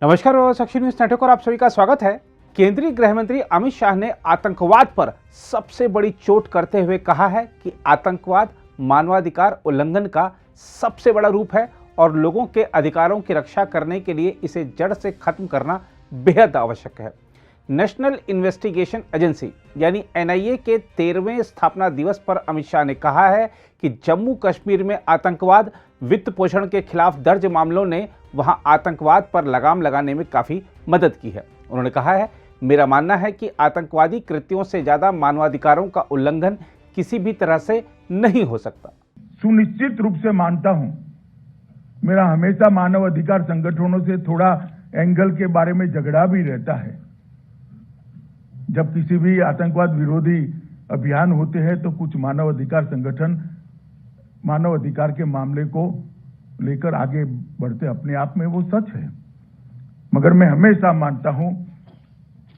नमस्कार, साक्षी news network और आप सभी का स्वागत है। केंद्रीय गृह मंत्री अमित शाह ने आतंकवाद पर सबसे बड़ी चोट करते हुए कहा है कि आतंकवाद मानवाधिकार उल्लंघन का सबसे बड़ा रूप है और लोगों के अधिकारों की रक्षा करने के लिए इसे जड़ से खत्म करना बेहद आवश्यक है। नेशनल इन्वेस्टिगेशन एजेंसी यानी एनआईए के 13वें स्थापना दिवस पर अमित शाह ने कहा है कि जम्मू कश्मीर में आतंकवाद वित्त पोषण के खिलाफ दर्ज मामलों ने वहां आतंकवाद पर लगाम लगाने में काफी मदद की है। उन्होंने कहा है, मेरा मानना है कि आतंकवादी कृत्यों से ज्यादा मानवाधिकारों का उल्लंघन किसी भी तरह से नहीं हो सकता। सुनिश्चित रूप से मानता हूं, मेरा हमेशा मानव अधिकार संगठनों से थोड़ा एंगल के बारे में झगड़ा भी रहता है। जब किसी भी आतंकवाद विरोधी अभियान होते हैं तो कुछ मानव अधिकार संगठन मानव अधिकार के मामले को लेकर आगे बढ़ते, अपने आप में वो सच है, मगर मैं हमेशा मानता हूं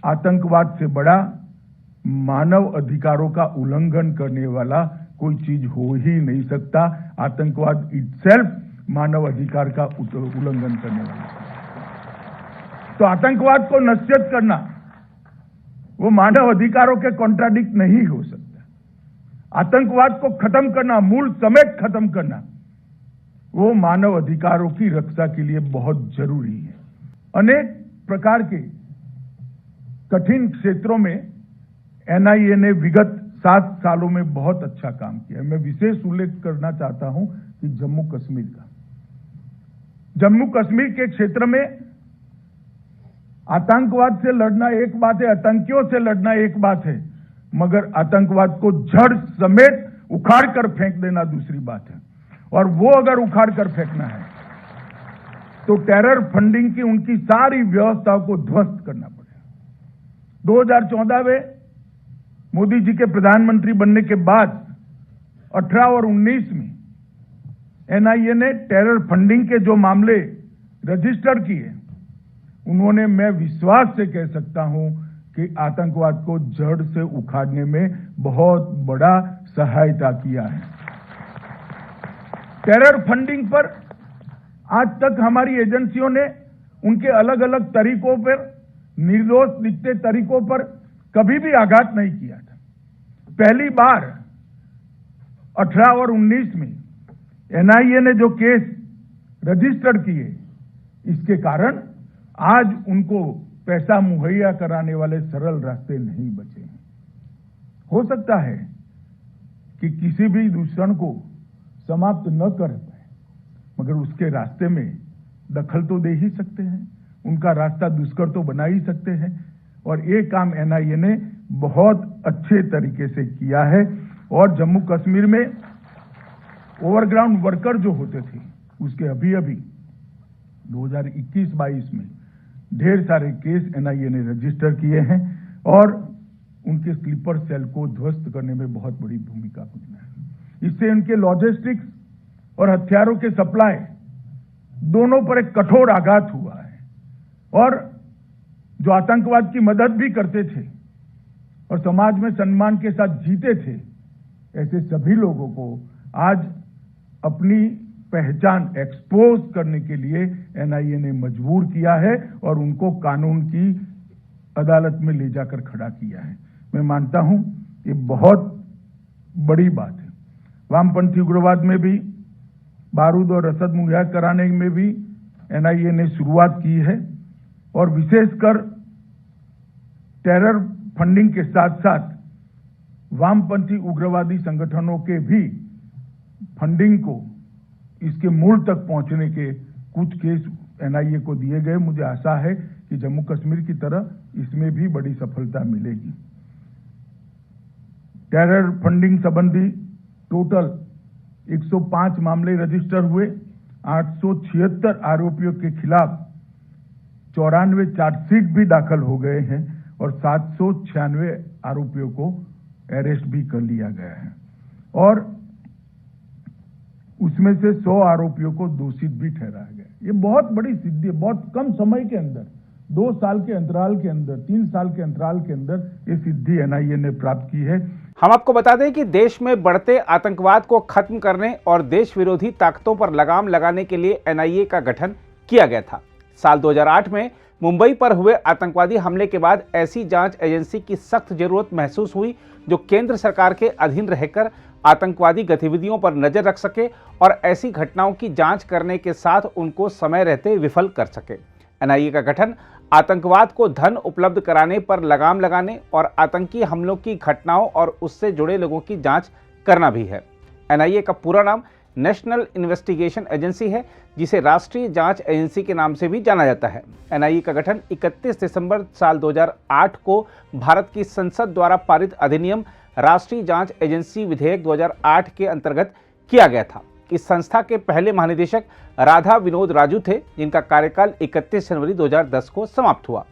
आतंकवाद से बड़ा मानव अधिकारों का उल्लंघन करने वाला कोई चीज हो ही नहीं सकता। आतंकवाद इटसेल्फ मानव अधिकार का उल्लंघन करने वाला। तो आतंकवाद को नस्यत करना वो मानव अधिकारों के कॉन्ट्राडिक्ट नहीं हो सकता। आतंकवाद को खत्म करना, मूल समेत खत्म करना, वो मानव अधिकारों की रक्षा के लिए बहुत जरूरी है। अनेक प्रकार के कठिन क्षेत्रों में एनआईए ने विगत 7 सालों में बहुत अच्छा काम किया। मैं विशेष उल्लेख करना चाहता हूं कि जम्मू कश्मीर का। जम्मू कश्मीर के क्षेत्र में आतंकवाद से लड़ना एक बात है, आतंकियों से लड़ना एक बात है, मगर आतंकवाद को जड़ समेत उखाड़ कर फेंक देना दूसरी बात है। और वो अगर उखाड़ कर फेंकना है तो टेरर फंडिंग की उनकी सारी व्यवस्थाओं को ध्वस्त करना पड़ेगा। 2014 में मोदी जी के प्रधानमंत्री बनने के बाद 18 और 19 में एनआईए ने टेरर फंडिंग के जो मामले रजिस्टर किए, उन्होंने, मैं विश्वास से कह सकता हूं कि आतंकवाद को जड़ से उखाड़ने में बहुत बड़ा सहायता किया है। टेरर फंडिंग पर आज तक हमारी एजेंसियों ने उनके अलग अलग तरीकों पर, निर्दोष दिखते तरीकों पर कभी भी आघात नहीं किया था। पहली बार 18 और 19 में एनआईए ने जो केस रजिस्टर किए, इसके कारण आज उनको पैसा मुहैया कराने वाले सरल रास्ते नहीं बचे हैं। हो सकता है कि किसी भी दुश्मन को समाप्त न कर पाए, मगर उसके रास्ते में दखल तो दे ही सकते हैं, उनका रास्ता दुष्कर तो बना ही सकते हैं। और ये काम एनआईए ने बहुत अच्छे तरीके से किया है। और जम्मू कश्मीर में ओवरग्राउंड वर्कर जो होते थे, उसके अभी 2021-22 में ढेर सारे केस एनआईए ने रजिस्टर किए हैं और उनके स्लीपर सेल को ध्वस्त करने में बहुत बड़ी भूमिका निभाई है। इससे उनके लॉजिस्टिक्स और हथियारों के सप्लाई दोनों पर एक कठोर आघात हुआ है। और जो आतंकवाद की मदद भी करते थे और समाज में सम्मान के साथ जीते थे, ऐसे सभी लोगों को आज अपनी पहचान एक्सपोज करने के लिए एनआईए ने मजबूर किया है और उनको कानून की अदालत में ले जाकर खड़ा किया है। मैं मानता हूं ये बहुत बड़ी बात है। वामपंथी उग्रवाद में भी, बारूद और रसद मुहैया कराने में भी एनआईए ने शुरुआत की है और विशेषकर टेरर फंडिंग के साथ साथ वामपंथी उग्रवादी संगठनों के भी फंडिंग को, इसके मूल तक पहुंचने के कुछ केस एनआईए को दिए गए। मुझे आशा है कि जम्मू कश्मीर की तरह इसमें भी बड़ी सफलता मिलेगी। टेरर फंडिंग संबंधी टोटल 105 मामले रजिस्टर हुए, 876 आरोपियों के खिलाफ 94 चार्जशीट भी दाखल हो गए हैं और 796 आरोपियों को अरेस्ट भी कर लिया गया है और उसमें से 100 आरोपियों को दोषी भी ठहराया गया। ये बहुत बड़ी सिद्धि है। बहुत कम समय के अंदर, 2 साल के अंतराल के अंदर, 3 साल के अंतराल के अंदर ये सिद्धि एनआईए ने प्राप्त की है। हम आपको बता दें कि देश में बढ़ते आतंकवाद को खत्म करने और देश विरोधी ताकतों पर लगाम लगाने के लिए एनआईए का गठन किया गया था। साल 2008 में मुंबई पर हुए आतंकवादी हमले के बाद ऐसी जांच एजेंसी की सख्त जरूरत महसूस हुई जो केंद्र सरकार के अधीन रहकर आतंकवादी गतिविधियों पर नजर रख सके और ऐसी घटनाओं की जांच करने के साथ उनको समय रहते विफल कर सके। एनआईए का गठन आतंकवाद को धन उपलब्ध कराने पर लगाम लगाने और आतंकी हमलों की घटनाओं और उससे जुड़े लोगों की जांच करना भी है। एनआईए का पूरा नाम नेशनल इन्वेस्टिगेशन एजेंसी है, जिसे राष्ट्रीय जांच एजेंसी के नाम से भी जाना जाता है। एनआईए का गठन 31 दिसंबर साल 2008 को भारत की संसद द्वारा पारित अधिनियम राष्ट्रीय जांच एजेंसी विधेयक 2008 के अंतर्गत किया गया था। इस संस्था के पहले महानिदेशक राधा विनोद राजू थे, जिनका कार्यकाल 31 जनवरी 2010 को समाप्त हुआ।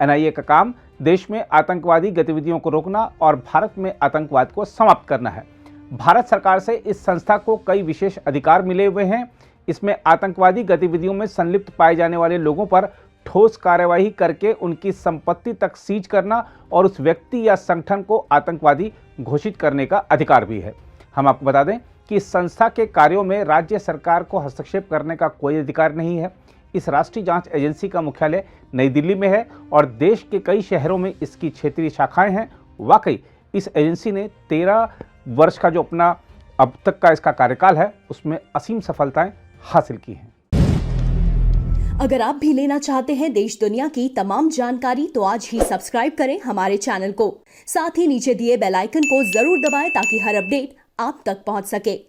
एनआईए का काम देश में आतंकवादी गतिविधियों को रोकना और भारत में आतंकवाद को समाप्त करना है। भारत सरकार से इस संस्था को कई विशेष अधिकार मिले हुए हैं। इसमें आतंकवादी गतिविधियों में संलिप्त पाए जाने वाले लोगों पर ठोस कार्यवाही करके उनकी संपत्ति तक सीज करना और उस व्यक्ति या संगठन को आतंकवादी घोषित करने का अधिकार भी है। हम आपको बता दें कि इस संस्था के कार्यों में राज्य सरकार को हस्तक्षेप करने का कोई अधिकार नहीं है। इस राष्ट्रीय जांच एजेंसी का मुख्यालय नई दिल्ली में है और देश के कई शहरों में इसकी क्षेत्रीय शाखाएं हैं। वाकई इस एजेंसी ने 13 वर्ष का जो अपना अब तक का इसका कार्यकाल है उसमें असीम सफलताएं हासिल की हैं। अगर आप भी लेना चाहते हैं देश दुनिया की तमाम जानकारी तो आज ही सब्सक्राइब करें हमारे चैनल को। साथ ही नीचे दिए बेल आइकन को जरूर दबाएं ताकि हर अपडेट आप तक पहुंच सके।